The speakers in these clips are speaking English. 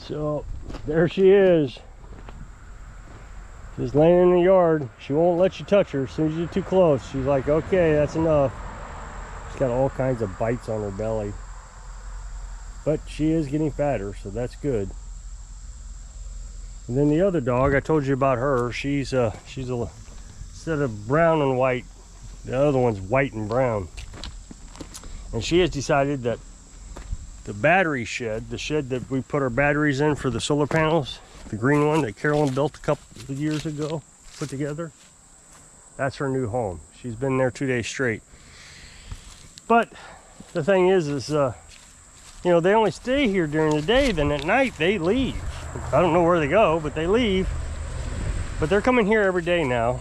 So there she is, just laying in the yard. She won't let you touch her. As soon as you're too close, she's like, okay, that's enough. She's got all kinds of bites on her belly, but she is getting fatter, so that's good. And then the other dog, I told you about her. She's a instead of brown and white, the other one's white and brown. And she has decided that the battery shed, the shed that we put our batteries in for the solar panels, the green one that Carolyn built a couple of years ago, put together, that's her new home. She's been there 2 days straight. But the thing is you know, they only stay here during the day, then at night they leave. I don't know where they go, but they leave. But they're coming here every day now.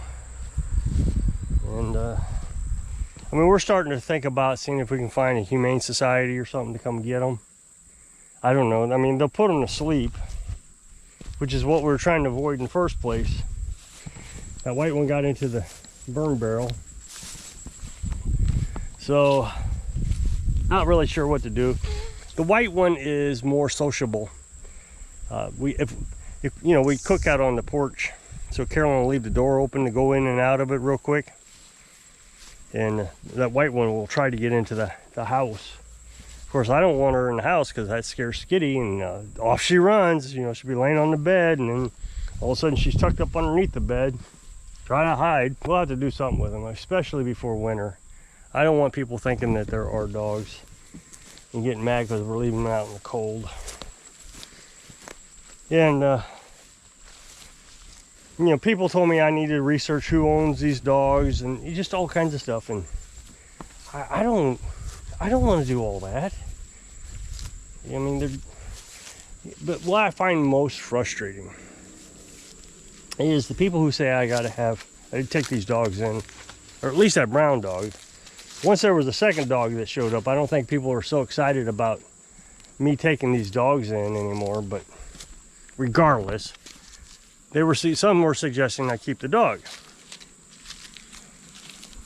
And I mean, we're starting to think about seeing if we can find a humane society or something to come get them. I don't know. I mean, they'll put them to sleep, which is what we were trying to avoid in the first place. That white one got into the burn barrel. So, not really sure what to do. The white one is more sociable. If you know, we cook out on the porch, so Carolyn will leave the door open to go in and out of it real quick. And that white one will try to get into the house. Of course, I don't want her in the house because that scares Skitty, and off she runs. You know, she'll be laying on the bed, and then all of a sudden she's tucked up underneath the bed, trying to hide. We'll have to do something with them, especially before winter. I don't want people thinking that they're our dogs and getting mad because we're leaving them out in the cold. And you know, people told me I needed to research who owns these dogs and just all kinds of stuff, and I don't want to do all that. I mean, but what I find most frustrating is the people who say I take these dogs in, or at least that brown dog. Once there was a second dog that showed up, I don't think people are so excited about me taking these dogs in anymore, but regardless, some were suggesting I keep the dog.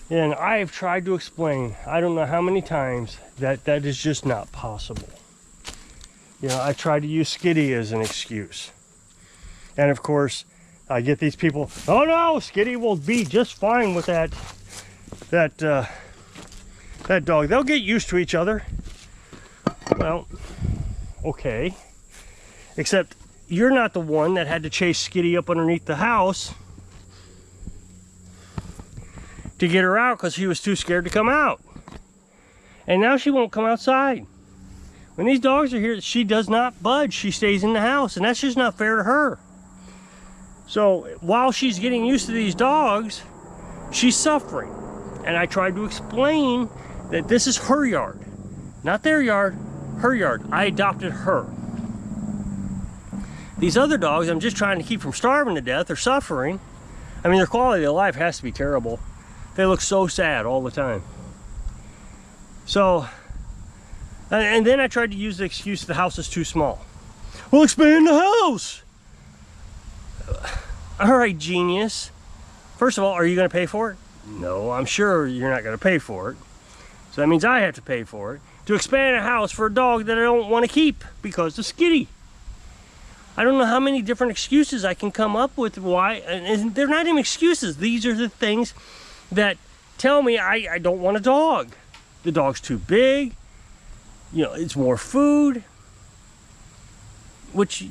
And I've tried to explain, I don't know how many times, that is just not possible. You know, I tried to use Skitty as an excuse. And of course, I get these people, oh no, Skitty will be just fine with that dog. They'll get used to each other. Well, okay. Except you're not the one that had to chase Skitty up underneath the house to get her out because she was too scared to come out. And now she won't come outside. When these dogs are here, she does not budge. She stays in the house, and that's just not fair to her. So while she's getting used to these dogs, she's suffering. And I tried to explain that this is her yard, not their yard, her yard. I adopted her. These other dogs, I'm just trying to keep from starving to death or suffering. I mean, their quality of life has to be terrible. They look so sad all the time. So, and then I tried to use the excuse the house is too small. We'll expand the house. All right, genius. First of all, are you going to pay for it? No, I'm sure you're not going to pay for it. So that means I have to pay for it to expand a house for a dog that I don't want to keep because of Skitty. I don't know how many different excuses I can come up with why, and they're not even excuses. These are the things that tell me I don't want a dog. The dog's too big, you know, it's more food, which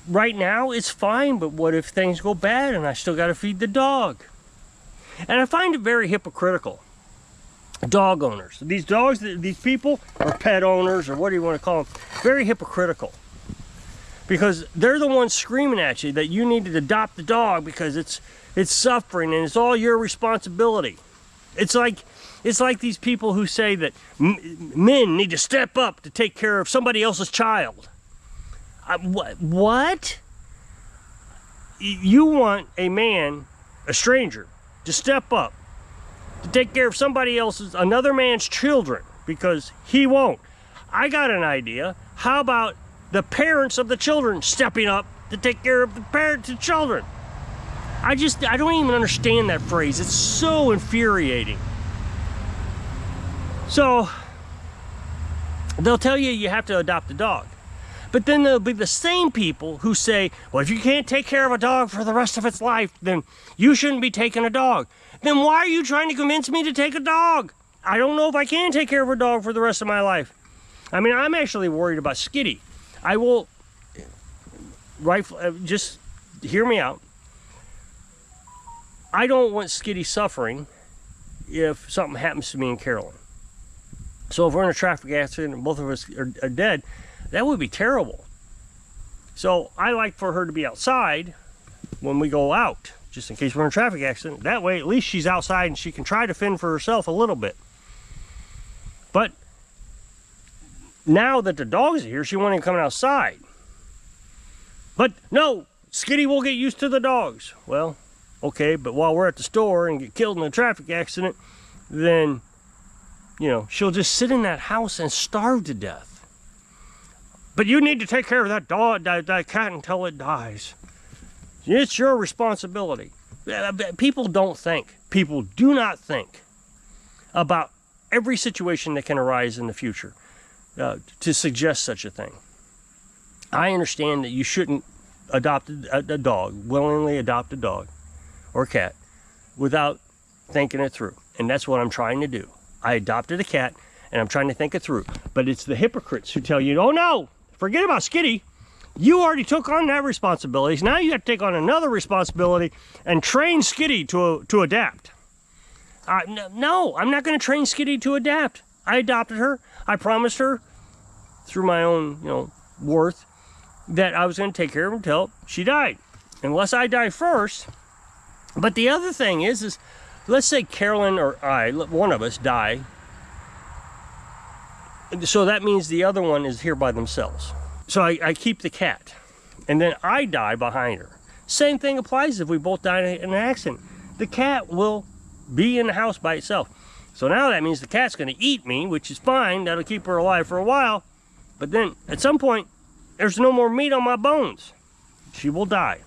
right now is fine, but what if things go bad and I still got to feed the dog? And I find it very hypocritical. Dog owners, these dogs, these people, or pet owners, or what do you want to call them, very hypocritical. Because they're the ones screaming at you that you need to adopt the dog because it's suffering and it's all your responsibility. It's like these people who say that men need to step up to take care of somebody else's child. What? You want a man, a stranger, to step up to take care of another man's children because he won't. I got an idea. How about the parents of the children stepping up to take care of the parents of children? I don't even understand that phrase. It's so infuriating. So they'll tell you have to adopt a dog. But then there'll be the same people who say, well, if you can't take care of a dog for the rest of its life, then you shouldn't be taking a dog. Then why are you trying to convince me to take a dog? I don't know if I can take care of a dog for the rest of my life. I mean, I'm actually worried about Skitty. I will, just hear me out. I don't want Skitty suffering if something happens to me and Carolyn. So if we're in a traffic accident and both of us are dead, that would be terrible. So I like for her to be outside when we go out, just in case we're in a traffic accident. That way, at least she's outside and she can try to fend for herself a little bit. But now that the dogs are here, she won't even come outside. But no, Skitty will get used to the dogs. Well, okay, but while we're at the store and get killed in a traffic accident, then, you know, she'll just sit in that house and starve to death. But you need to take care of that dog, that cat, until it dies. It's your responsibility. People don't think. People do not think about every situation that can arise in the future to suggest such a thing. I understand that you shouldn't adopt a dog, willingly adopt a dog or a cat without thinking it through. And that's what I'm trying to do. I adopted a cat and I'm trying to think it through. But it's the hypocrites who tell you, oh no, forget about Skitty. You already took on that responsibility. So now you have to take on another responsibility and train Skitty to adapt. No, I'm not going to train Skitty to adapt. I adopted her. I promised her through my own, worth that I was going to take care of her until she died. Unless I die first. But the other thing is let's say Carolyn or I, one of us, die. So that means the other one is here by themselves. So I keep the cat. And then I die behind her. Same thing applies if we both die in an accident. The cat will be in the house by itself. So now that means the cat's going to eat me, which is fine. That'll keep her alive for a while. But then at some point, there's no more meat on my bones. She will die.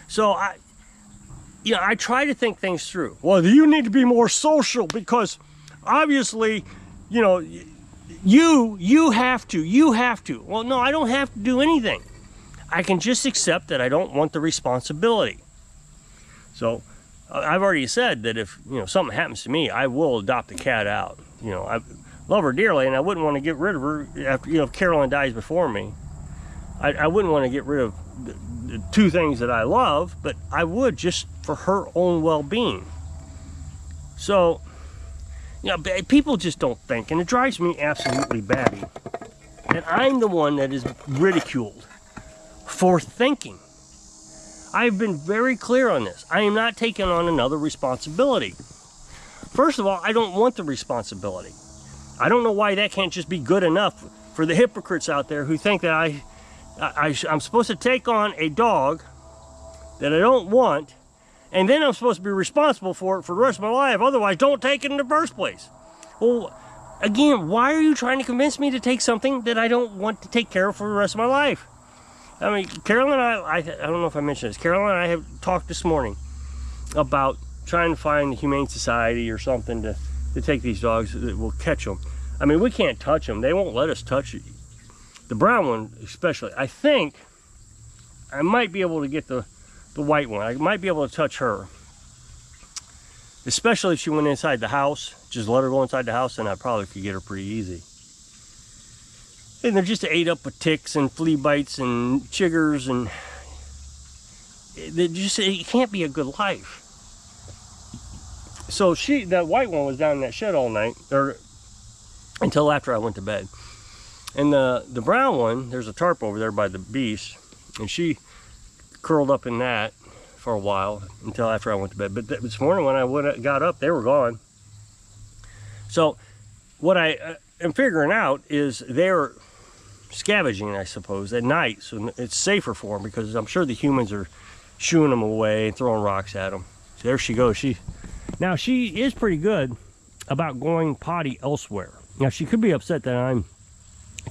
So I try to think things through. Well, you need to be more social because obviously, you have to. Well, no, I don't have to do anything. I can just accept that I don't want the responsibility. So I've already said that if, something happens to me, I will adopt the cat out. I love her dearly and I wouldn't want to get rid of her after, if Carolyn dies before me. I wouldn't want to get rid of the two things that I love, but I would just for her own well-being. So, people just don't think, and it drives me absolutely batty that I'm the one that is ridiculed for thinking. I've been very clear on this. I am not taking on another responsibility. First of all, I don't want the responsibility. I don't know why that can't just be good enough for the hypocrites out there who think that I'm supposed to take on a dog that I don't want, and then I'm supposed to be responsible for it for the rest of my life. Otherwise, don't take it in the first place. Well, again, why are you trying to convince me to take something that I don't want to take care of for the rest of my life? I mean, Carolyn and I don't know if I mentioned this. Carolyn and I have talked this morning about trying to find the Humane Society or something to take these dogs that will catch them. I mean, we can't touch them. They won't let us touch it. The brown one especially. I think I might be able to get the white one. I might be able to touch her. Especially if she went inside the house. Just let her go inside the house and I probably could get her pretty easy. And they're just ate up with ticks and flea bites and chiggers, and it can't be a good life. So that white one was down in that shed all night, or until after I went to bed. And the brown one, there's a tarp over there by the beast, and she curled up in that for a while until after I went to bed. But this morning when I got up, they were gone. So what I am figuring out is they're scavenging, I suppose, at night, so it's safer for them, because I'm sure the humans are shooing them away and throwing rocks at them. So there she goes. Now she is pretty good about going potty elsewhere. Now she could be upset that I'm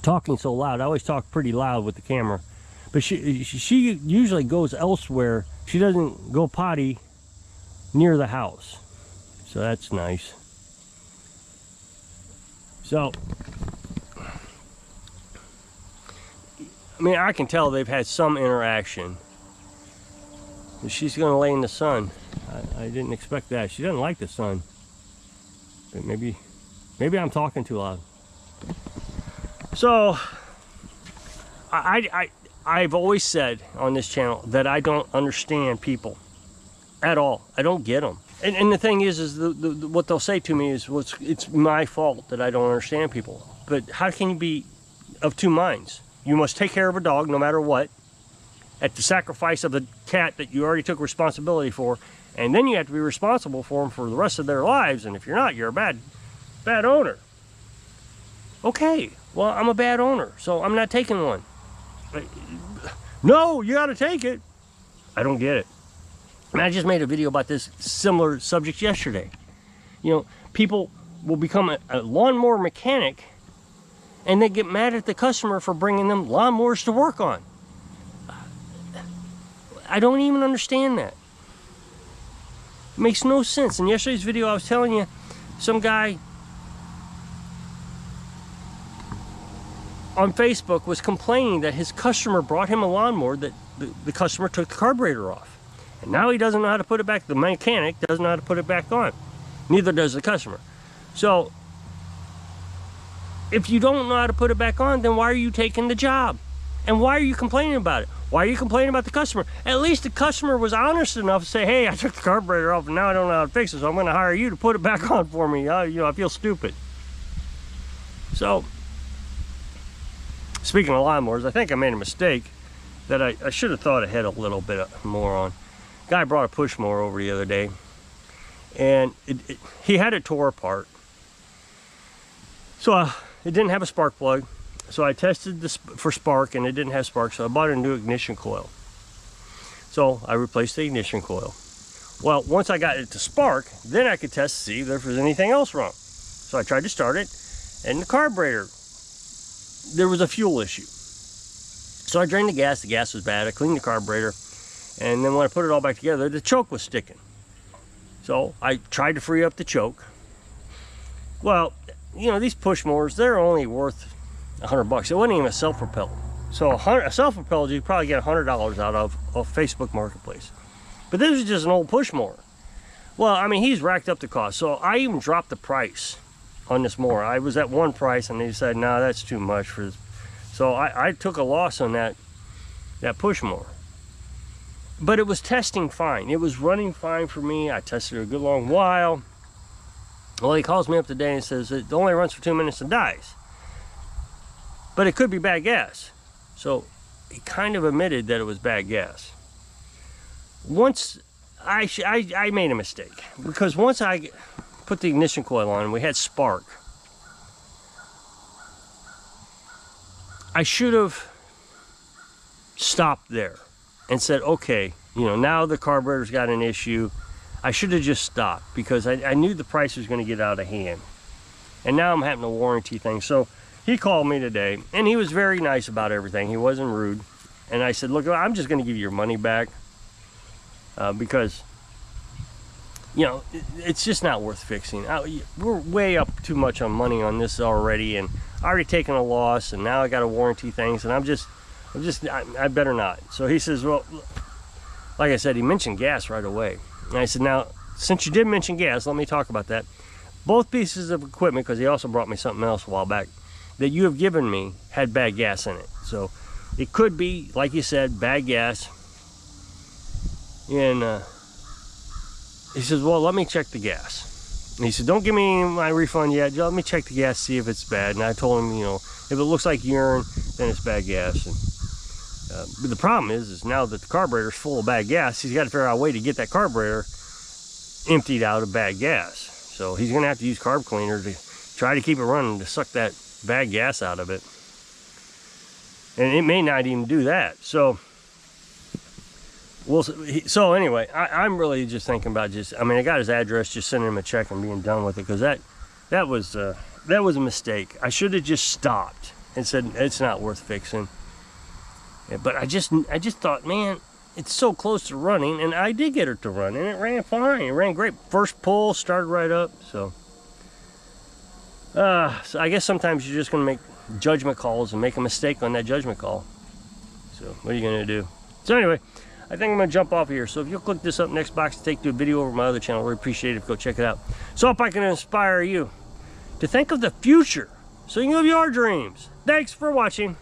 talking so loud. I always talk pretty loud with the camera, but she usually goes elsewhere. She doesn't go potty near the house, so that's nice. So I mean, I can tell they've had some interaction. She's gonna lay in the sun. I didn't expect that. She doesn't like the sun. But maybe I'm talking too loud. So, I've always said on this channel that I don't understand people at all. I don't get them. And the thing is what they'll say to me is, well, it's my fault that I don't understand people. But how can you be of two minds? You must take care of a dog no matter what, at the sacrifice of the cat that you already took responsibility for, and then you have to be responsible for them for the rest of their lives, and if you're not, you're a bad owner. Okay, well, I'm a bad owner, so I'm not taking one. No, you gotta take it. I don't get it. And I just made a video about this similar subject yesterday. You know, people will become a lawnmower mechanic and they get mad at the customer for bringing them lawnmowers to work on. I don't even understand that. It makes no sense. In yesterday's video, I was telling you, some guy on Facebook was complaining that his customer brought him a lawnmower that the customer took the carburetor off. And now he doesn't know how to put it back. The mechanic doesn't know how to put it back on. Neither does the customer. So, if you don't know how to put it back on, then why are you taking the job? And why are you complaining about it? Why are you complaining about the customer? At least the customer was honest enough to say, hey, I took the carburetor off and now I don't know how to fix it, so I'm going to hire you to put it back on for me. I feel stupid. So, speaking of lawnmowers, I think I made a mistake that I should have thought ahead a little bit more on. Guy brought a push mower over the other day, and he had it tore apart. So it didn't have a spark plug. So I tested this for spark, and it didn't have spark, so I bought a new ignition coil. So I replaced the ignition coil. Well, once I got it to spark, then I could test to see if there was anything else wrong. So I tried to start it, and the carburetor, there was a fuel issue. So I drained the gas was bad, I cleaned the carburetor, and then when I put it all back together, the choke was sticking. So I tried to free up the choke. Well, you know, these push mowers, they're only worth $100. It wasn't even a self-propelled. So a self-propelled, you probably get $100 out of Facebook Marketplace. But this is just an old push mower. Well, I mean, he's racked up the cost. So I even dropped the price on this mower. I was at one price, and they said, no, that's too much for this. So I took a loss on that push mower. But it was testing fine. It was running fine for me. I tested it a good long while. Well, he calls me up today and says it only runs for 2 minutes and dies. But it could be bad gas. So he kind of admitted that it was bad gas. Once I made a mistake, because once I put the ignition coil on and we had spark, I should have stopped there and said, okay, you know, now the carburetor's got an issue. I should have just stopped, because I knew the price was going to get out of hand. And now I'm having a warranty thing. So he called me today, and he was very nice about everything. He wasn't rude. And I said, look, I'm just going to give you your money back, because, you know, it's just not worth fixing. We're way up too much on money on this already, and I already taken a loss, and now I got a warranty things, and I better not. So he says, well, like I said, he mentioned gas right away. And I said, now, since you did mention gas, let me talk about that. Both pieces of equipment, because he also brought me something else a while back, that you have given me had bad gas in it. So it could be, like you said, bad gas. And he says, well, let me check the gas. And he said, don't give me my refund yet. Let me check the gas, see if it's bad. And I told him, you know, if it looks like urine, then it's bad gas. And but the problem is now that the carburetor's full of bad gas, he's got to figure out a way to get that carburetor emptied out of bad gas. So he's going to have to use carb cleaner to try to keep it running, to suck that bad gas out of it. And it may not even do that. So so anyway, I'm really just thinking about I got his address, just sending him a check and being done with it, because that was a mistake. I should have just stopped and said it's not worth fixing. Yeah, but I just thought, man, it's so close to running, and I did get it to run, and it ran fine. It ran great. First pull, started right up. So I guess sometimes you're just going to make judgment calls and make a mistake on that judgment call. So what are you gonna do? So anyway, I think I'm gonna jump off here. So if you'll click this up next box to take to a video over my other channel, I really appreciate it if you go check it out. So if I can inspire you to think of the future so you can live your dreams. Thanks for watching.